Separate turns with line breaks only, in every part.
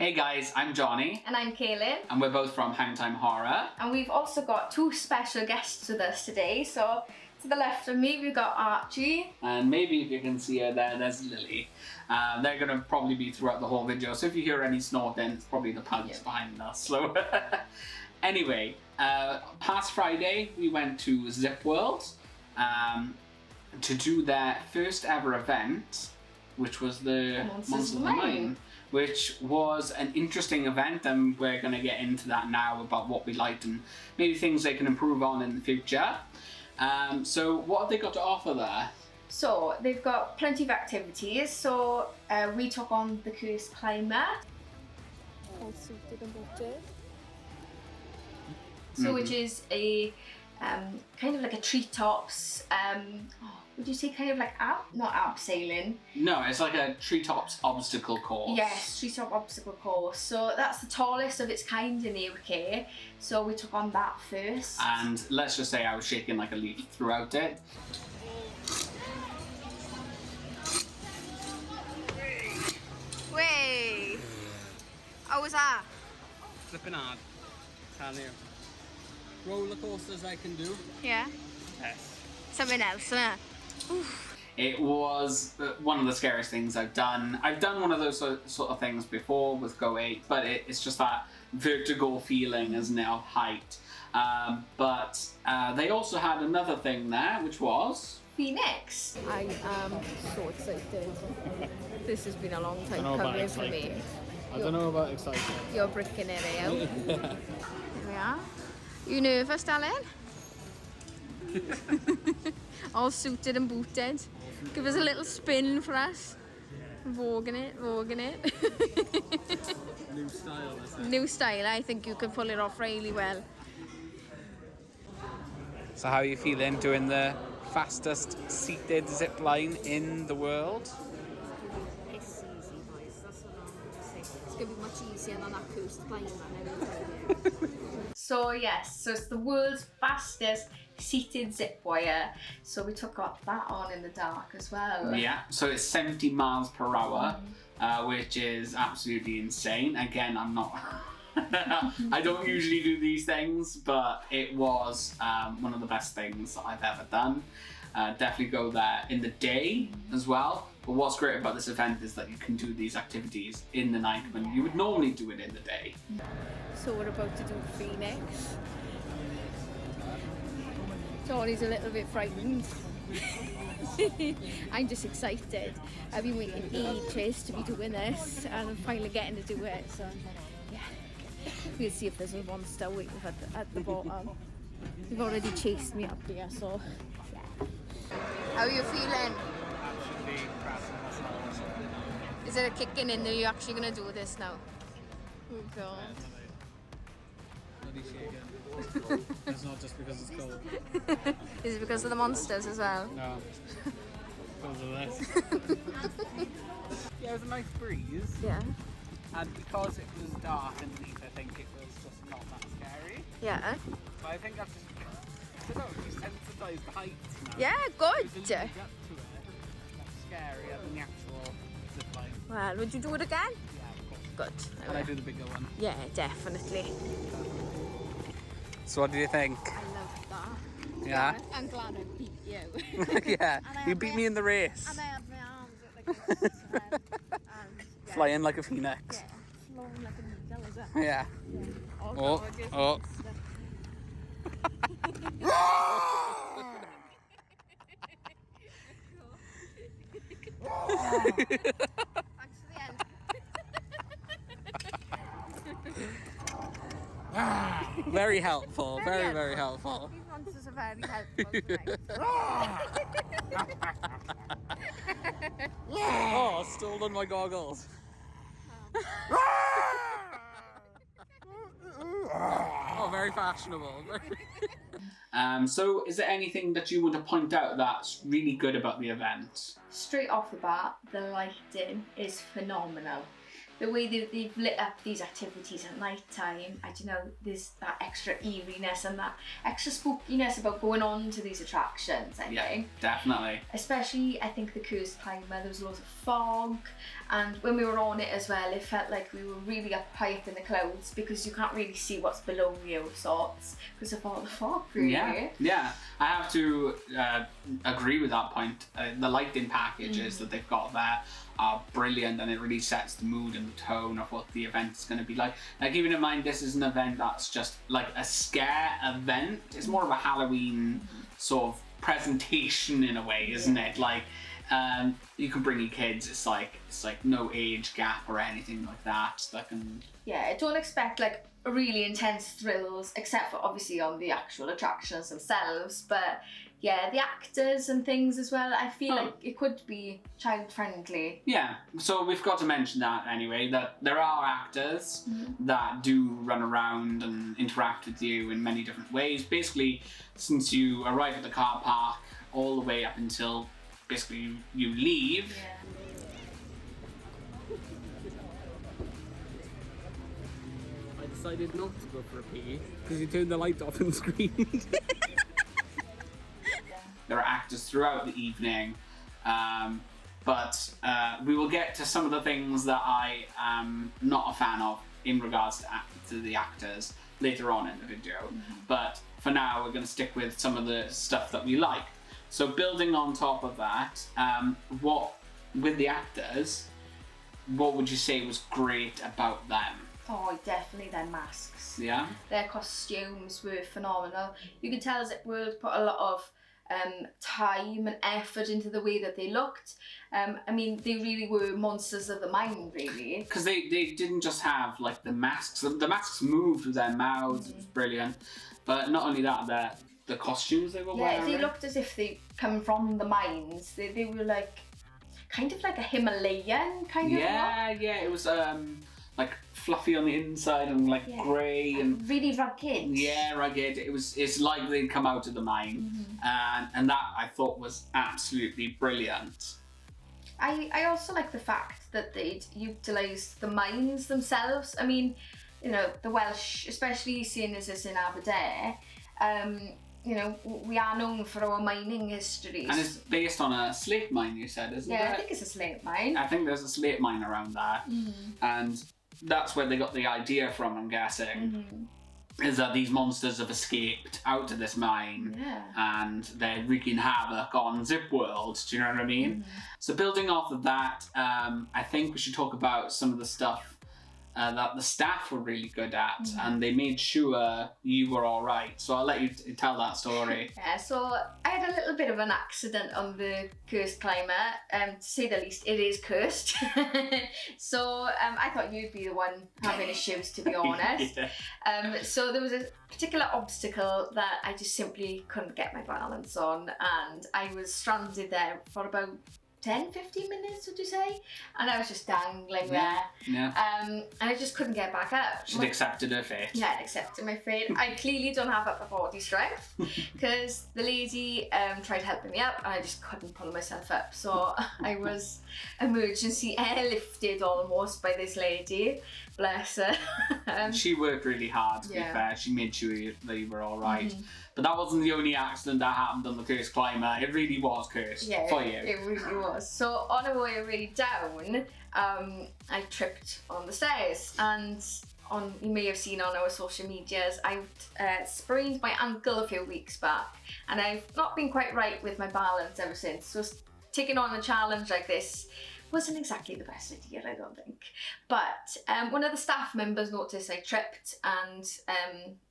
Hey guys, I'm Johnny.
And I'm Kaylin.
And we're both from Hangtime Horror.
And we've also got two special guests with us today. So to the left of me, we've got Archie.
And maybe if you can see her there, there's Lily. They're going to probably be throughout the whole video. So if you hear any snorting, it's probably the pugs behind us. So anyway, past Friday, we went to Zip World to do their first ever event, which was the Monsters of the Mine. Which was an interesting event, and we're going to get into that now about what we liked and maybe things they can improve on in the future. So what have they got to offer there?
So they've got plenty of activities. So we took on the Cursed Climber. All suited and booted. So which is a kind of like a treetops, would you say kind of like not abseiling?
No, it's like a treetops obstacle course.
Yes, treetop obstacle course. So that's the tallest of its kind in the UK. So we took on that first.
And let's just say I was shaking like a leaf throughout it.
Way! How was that?
Flipping hard, tell you. Roller coasters I can do.
Yeah?
Yes.
Something else, isn't it?
It was one of the scariest things I've done. I've done one of those sort of things before with Go 8, but it's just that vertigo feeling, isn't it, of height. But they also had another thing there, which was...
Phoenix. I am so excited. This has been a long time coming for me.
I don't know about excited.
You're bricking it out. Here we are. You nervous, darling? All suited and booted. Give us a little spin for us. Voguing it.
New style, is it?
New style. I think you can pull it off really well.
So how are you feeling doing the fastest seated zip line in the world?
It's easy, boys. That's what I'm going to say. It's going to be much easier than that Cursed Climber. So yes, so it's the world's fastest seated zip wire. So we took that on in the dark as well.
Yeah, so it's 70 miles per hour, which is absolutely insane. Again, I'm not... I don't usually do these things, but it was one of the best things that I've ever done. Definitely go there in the day as well. But what's great about this event is that you can do these activities in the night when you would normally do it in the day.
So we're about to do Phoenix. Johnny's a little bit frightened. I'm just excited. I've been waiting ages to be doing this and I'm finally getting to do it. So yeah, we'll see if there's a monster waiting at the bottom. They've already chased me up here, so yeah. How are you feeling?
Absolutely pressing myself.
Is it a kicking in? Are you actually going to do this now? Oh god.
Bloody shaking. It's not just because it's cold.
Is it because of the monsters as well?
No. Because of this. Yeah, it was a nice breeze.
Yeah.
And because it was dark underneath, I think it was just not that scary.
Yeah.
But I think I've just, I don't know, desensitized the heights now.
Yeah, good.
If you get to it, it's not scarier than the actual zip line.
Well, would you do it again?
Yeah, of course.
Good.
And I do the bigger one.
Yeah, definitely.
So what do you think?
I love that.
Yeah?
I'm glad I beat you.
Yeah, you beat me in the race.
And I had my arms up like this. And, yeah.
Flying like a phoenix.
Yeah, flowing like an eagle, is it?
Yeah.
Oh, gorgeous.
Oh.
Thanks for the end.
Very helpful. Very helpful.
These monsters are very helpful tonight.
Oh, stolen my goggles. Oh, very fashionable. So is there anything that you want to point out that's really good about the event?
Straight off the bat, the lighting is phenomenal. the way they've lit up these activities at night time, I don't know, there's that extra eeriness and that extra spookiness about going on to these attractions, I think.
Definitely.
Especially, I think the Cursed Climber, there was lots of fog, and when we were on it as well, it felt like we were really high up in the clouds because you can't really see what's below you, sorts, because of all the fog, really.
Yeah. I have to agree with that point. The lighting packages that they've got there are brilliant, and it really sets the mood and the tone of what the event is going to be like. Now, keeping in mind, this is an event that's just like a scare event. It's more of a Halloween sort of presentation in a way, isn't it? Like, you can bring your kids. It's like no age gap or anything like that.
Yeah, don't expect like really intense thrills, except for obviously on the actual attractions themselves. But yeah, the actors and things as well, I feel like it could be child friendly.
Yeah, so we've got to mention that anyway, that there are actors that do run around and interact with you in many different ways. Basically, since you arrive at the car park all the way up until basically you leave.
I decided not to go for a pee because you turned the light off and screamed.
There are actors throughout the evening, but we will get to some of the things that I am not a fan of in regards to the actors later on in the video. But for now, we're going to stick with some of the stuff that we like. So building on top of that, with the actors, what would you say was great about them?
Oh, definitely their masks.
Yeah?
Their costumes were phenomenal. You could tell as it would put a lot of time and effort into the way that they looked. I mean, they really were monsters of the mind, really.
Because they didn't just have like the masks. The masks moved with their mouths. It was brilliant. But not only that, the costumes they were wearing.
Yeah, they looked as if they come from the mines. They were like kind of like a Himalayan kind of look.
Yeah, it was like fluffy on the inside and like grey and
really rugged.
Yeah, rugged. It's like they'd come out of the mine, and that I thought was absolutely brilliant.
I also like the fact that they'd utilised the mines themselves. I mean, you know, the Welsh, especially seeing as it's in Aberdare, you know, we are known for our mining histories.
And it's based on a slate mine, you said, isn't it?
Yeah, I think it's a slate mine.
I think there's a slate mine around there, and that's where they got the idea from, I'm guessing. Is that these monsters have escaped out of this mine and they're wreaking havoc on Zip World, do you know what I mean? So building off of that, I think we should talk about some of the stuff that the staff were really good at, and they made sure you were all right. So I'll let you tell that story.
Yeah, so I had a little bit of an accident on the Cursed Climber. To say the least, it is cursed. So I thought you'd be the one having issues, to be honest. So there was a particular obstacle that I just simply couldn't get my balance on, and I was stranded there for about 10-15 minutes, would you say? And I was just dangling there. And I just couldn't get back up.
She'd accepted her fate.
Yeah, I'd accepted my fate. I clearly don't have upper body strength because the lady tried helping me up and I just couldn't pull myself up. So I was emergency airlifted almost by this lady. Bless her.
She worked really hard, to be fair. She made sure that you were all right. But that wasn't the only accident that happened on the Cursed Climber. It really was cursed for you.
It really was. So on our way down, I tripped on the stairs, and you may have seen on our social medias, I sprained my ankle a few weeks back, and I've not been quite right with my balance ever since. So taking on a challenge like this wasn't exactly the best idea, I don't think. But one of the staff members noticed I tripped, and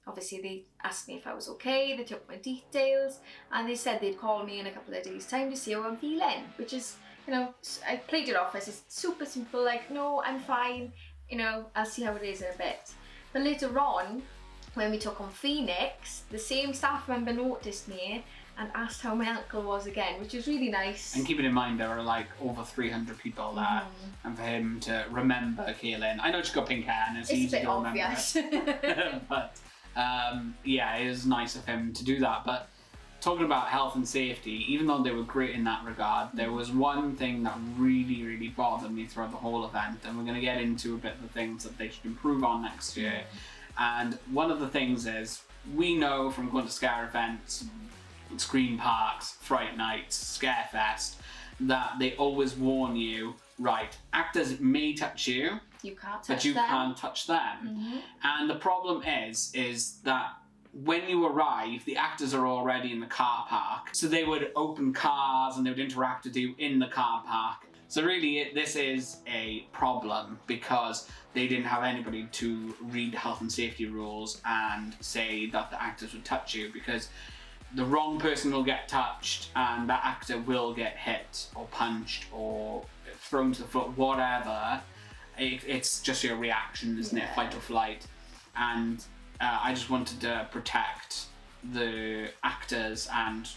obviously they asked me if I was okay. They took my details and they said they'd call me in a couple of days' time to see how I'm feeling, which is, you know, I played it off as it's super simple, like, no, I'm fine, you know, I'll see how it is in a bit. But later on, when we took on Phoenix, the same staff member noticed me and asked how my ankle was again, which is really nice.
And keeping in mind there were like over 300 people there, and for him to remember Llyn, I know she's got pink hair and it's easy to remember.
It's a bit obvious.
But yeah, it is nice of him to do that. But talking about health and safety, even though they were great in that regard, there was one thing that really, really bothered me throughout the whole event, and we're going to get into a bit of the things that they should improve on next year. And one of the things is, we know from going to scare events, screen parks, fright nights, Scarefest, that they always warn you, right, actors may touch you,
You can't touch
but you
them.
can't touch them. And the problem is that when you arrive, the actors are already in the car park. So they would open cars and they would interact with you in the car park. So really, this is a problem because they didn't have anybody to read health and safety rules and say that the actors would touch you, because the wrong person will get touched and that actor will get hit or punched or thrown to the floor, whatever. It's just your reaction, isn't it? Fight or flight. And I just wanted to protect the actors and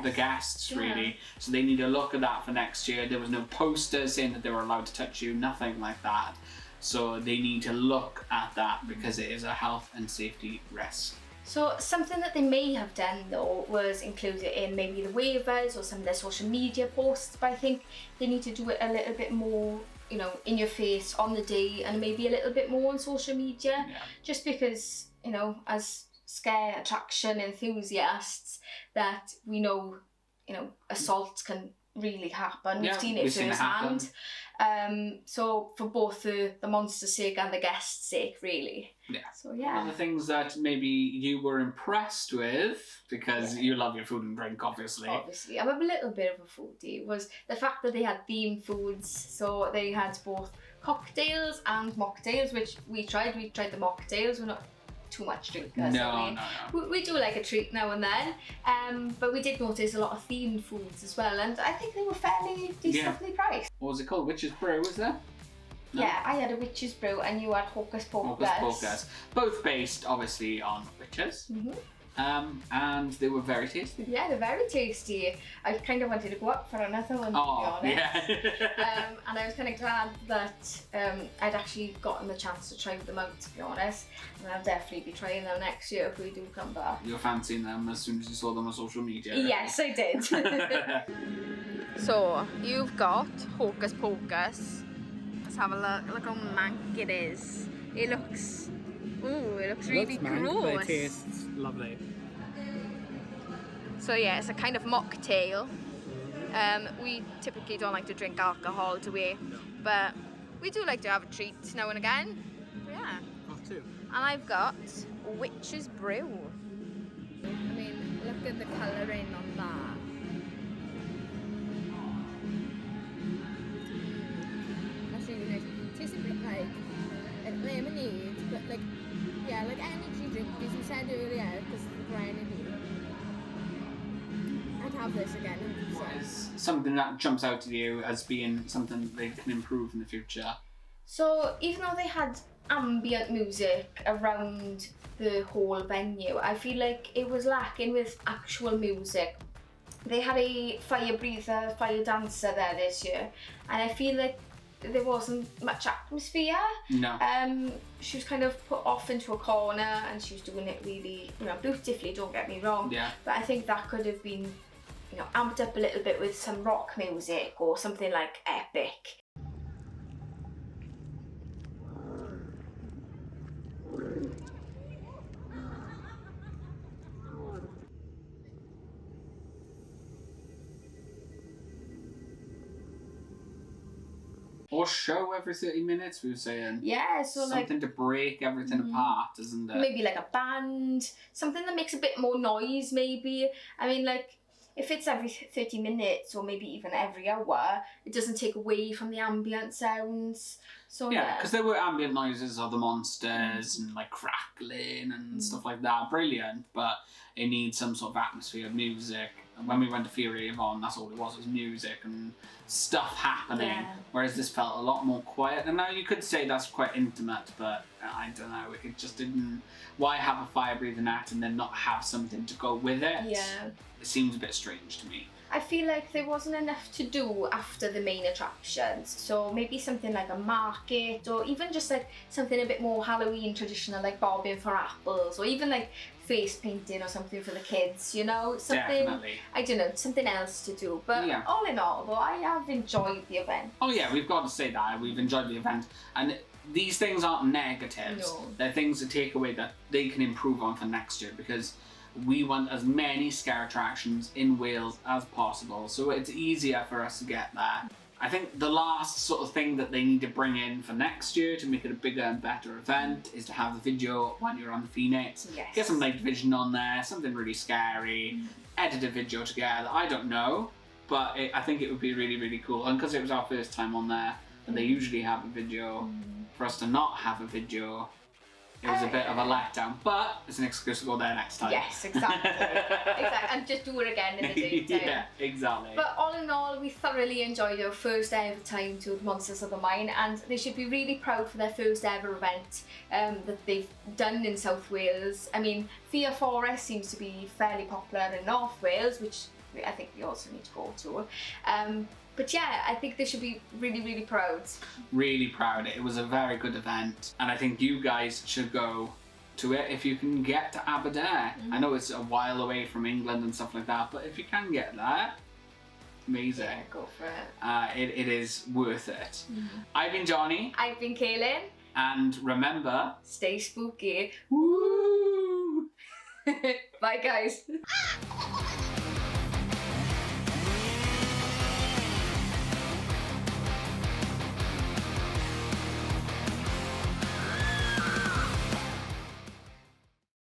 the guests, really. So they need to look at that for next year. There was no posters saying that they were allowed to touch you, nothing like that. So they need to look at that because it is a health and safety risk.
So something that they may have done though was include it in maybe the waivers or some of their social media posts, but I think they need to do it a little bit more, you know, in your face on the day, and maybe a little bit more on social media, just because, you know, as scare attraction enthusiasts, that we know, you know, assaults can really happen. We've seen it firsthand. So for both the monster's sake and the guest's sake, really. So
One of the things that maybe you were impressed with, because you love your food and drink, obviously.
Obviously, I'm a little bit of a foodie, was the fact that they had themed foods. So they had both cocktails and mocktails, which we tried. We tried the mocktails. We're not too much drinkers.
No.
We do like a treat now and then, but we did notice a lot of themed foods as well, and I think they were fairly decently priced.
What was it called? Witch's Brew, was there? No?
Yeah, I had a witch's brew and you had hocus pocus.
Hocus Pocus. Both based, obviously, on witches. And they were very tasty.
Yeah, they're very tasty. I kind of wanted to go up for another one, to be honest.
Yeah.
And I was kind of glad that I'd actually gotten the chance to try them out, to be honest. And I'll definitely be trying them next year if we do come back.
You're fancying them as soon as you saw them on social media.
Yes, I did. So, you've got Hocus Pocus. Let's have a look. Look how mank it is. It looks... Ooh, it looks really gross.
But it tastes lovely.
So yeah, it's a kind of mocktail. We typically don't like to drink alcohol, do we? But we do like to have a treat now and again. Yeah.
Got two.
And I've got Witch's Brew. I mean, look at the colouring on that. That's really nice. It tastes a bit like lemonade, but like, yeah, like energy drink, as you said earlier, because of the grenadine. I'd have this again.
Is something that jumps out to you as being something they can improve in the future?
So even though they had ambient music around the whole venue, I feel like it was lacking with actual music. They had a fire breather, fire dancer there this year, and I feel like there wasn't much atmosphere.
No.
She was kind of put off into a corner and she was doing it really, you know, beautifully, don't get me wrong.
Yeah.
But I think that could have been, you know, amped up a little bit with some rock music or something like epic.
Or show every 30 minutes, we were saying.
Yeah, so
something to break everything apart, isn't it?
Maybe like a band, something that makes a bit more noise maybe. I mean, like, if it's every 30 minutes or maybe even every hour, it doesn't take away from the ambient sounds. So
yeah, because there were ambient noises of the monsters and like crackling and stuff like that. Brilliant, but it needs some sort of atmosphere, music. And when we went to Fury Avon, that's all it was music and stuff happening.
Yeah.
Whereas this felt a lot more quiet. And now you could say that's quite intimate, but I don't know, it just didn't... Why have a fire-breathing act and then not have something to go with it?
Yeah.
It seems a bit strange to me.
I feel like there wasn't enough to do after the main attractions. So maybe something like a market, or even just like something a bit more Halloween traditional, like bobbing for apples, or even like face painting or something for the kids, you know? Something,
Definitely.
I don't know, something else to do. But
Yeah.
all in all, though, I have enjoyed the event.
Oh yeah, we've got to say that. We've enjoyed the event. And these things aren't negatives.
No.
They're things to take away that they can improve on for next year, because we want as many scare attractions in Wales as possible. So it's easier for us to get that. I think the last sort of thing that they need to bring in for next year to make it a bigger and better event is to have the video when you're on the Phoenix.
Yes.
Get some night vision on there, something really scary, edit a video together. I don't know, but I think it would be really, really cool. And because it was our first time on there, and they usually have a video, for us to not have a video, it was a bit of a letdown. But it's an excuse to go there next time.
Yes, exactly. Exactly. And just do it again in the daytime.
Yeah, exactly.
But all in all, we thoroughly enjoyed our first ever time to Monsters of the Mine, and they should be really proud for their first ever event that they've done in South Wales. I mean, Llyn Fawr seems to be fairly popular in North Wales, which I think we also need to go to. But yeah, I think they should be really, really proud.
Really proud. It was a very good event, and I think you guys should go to it if you can get to Aberdare. I know it's a while away from England and stuff like that, but if you can get there, amazing.
Yeah, go for it.
It is worth it. I've been Johnny,
I've been Kaylin.
and remember,
Stay spooky.
woo!
Bye, guys.